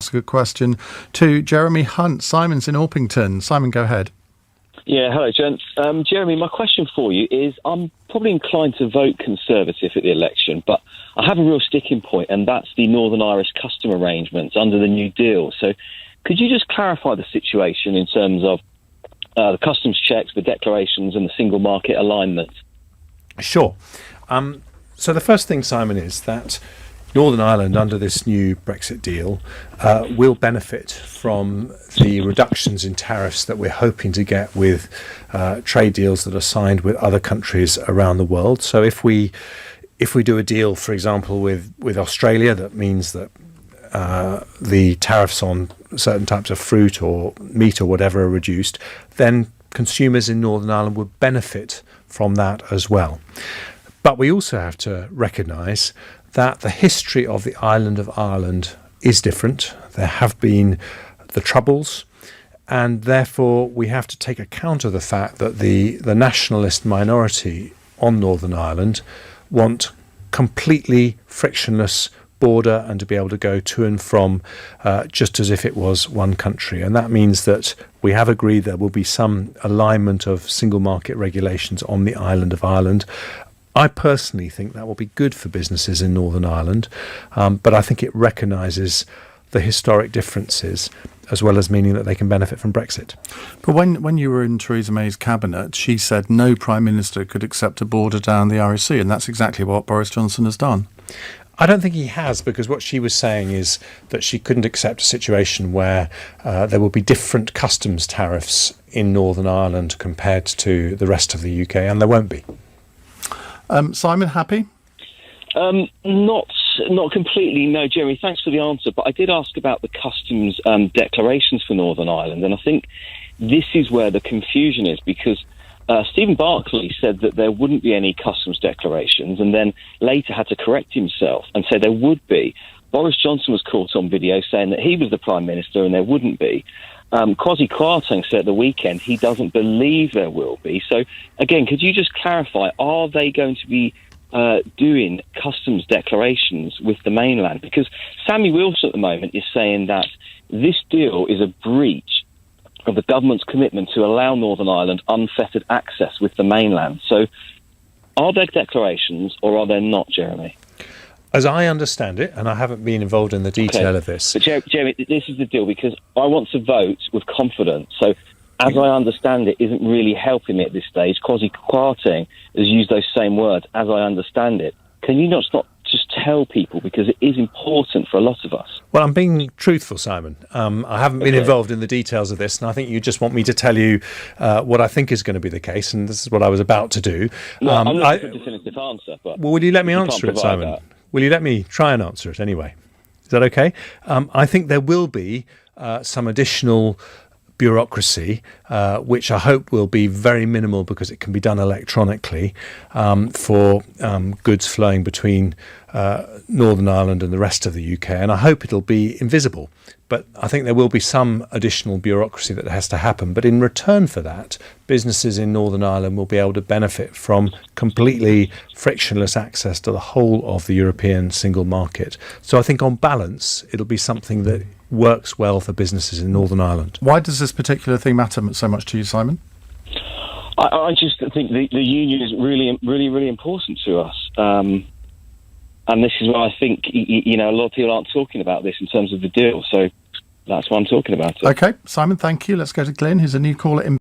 That's a good question. To Jeremy Hunt. Simon's in Orpington. Simon, go ahead. Yeah, hello, gents. Jeremy, my question for you is, I'm probably inclined to vote Conservative at the election, but I have a real sticking point, and that's the Northern Irish custom arrangements under the New Deal. So could you just clarify the situation in terms of the customs checks, the declarations and the single market alignment? Sure. So the first thing, Simon, is that Northern Ireland, under this new Brexit deal, will benefit from the reductions in tariffs that we're hoping to get with trade deals that are signed with other countries around the world. So if we do a deal, for example, with Australia, that means that the tariffs on certain types of fruit or meat or whatever are reduced, then consumers in Northern Ireland would benefit from that as well. But we also have to recognise that the history of the island of Ireland is different. There have been the Troubles, and therefore we have to take account of the fact that the nationalist minority on Northern Ireland want completely frictionless border and to be able to go to and from just as if it was one country. And that means that we have agreed there will be some alignment of single market regulations on the island of Ireland. I personally think that will be good for businesses in Northern Ireland, but I think it recognises the historic differences as well as meaning that they can benefit from Brexit. But when you were in Theresa May's cabinet, she said no Prime Minister could accept a border down the Irish Sea, and that's exactly what Boris Johnson has done. I don't think he has, because what she was saying is that she couldn't accept a situation where there will be different customs tariffs in Northern Ireland compared to the rest of the UK, and there won't be. Simon, happy? Not completely, no, Jeremy. Thanks for the answer. But I did ask about the customs declarations for Northern Ireland, and I think this is where the confusion is, because Stephen Barclay said that there wouldn't be any customs declarations, and then later had to correct himself and say there would be. Boris Johnson was caught on video saying that he was the Prime Minister and there wouldn't be. Kwasi Kwarteng said at the weekend he doesn't believe there will be. So, again, could you just clarify, are they going to be doing customs declarations with the mainland? Because Sammy Wilson at the moment is saying that this deal is a breach of the government's commitment to allow Northern Ireland unfettered access with the mainland. So are there declarations or are there not, Jeremy? As I understand it, and I haven't been involved in the detail of this. But Jeremy, this is the deal, because I want to vote with confidence. So as I understand it, isn't really helping me at this stage. Kwasi Kwarteng has used those same words, as I understand it. Can you not just tell people, because it is important for a lot of us? Well, I'm being truthful, Simon. I haven't been involved in the details of this, and I think you just want me to tell you what I think is going to be the case, and this is what I was about to do. No, I'm looking for a definitive answer. But well, will you let me answer it, Simon? That. Will you let me try and answer it anyway? Is that okay? I think there will be some additional bureaucracy, which I hope will be very minimal because it can be done electronically, for goods flowing between Northern Ireland and the rest of the UK, and I hope it'll be invisible. But I think there will be some additional bureaucracy that has to happen. But in return for that, businesses in Northern Ireland will be able to benefit from completely frictionless access to the whole of the European single market. So I think on balance, it'll be something that works well for businesses in Northern Ireland. Why does this particular thing matter so much to you, Simon? I just think the union is really, really, really important to us. And this is why I think, a lot of people aren't talking about this in terms of the deal. So that's why I'm talking about it. OK, Simon, thank you. Let's go to Glenn, who's a new caller in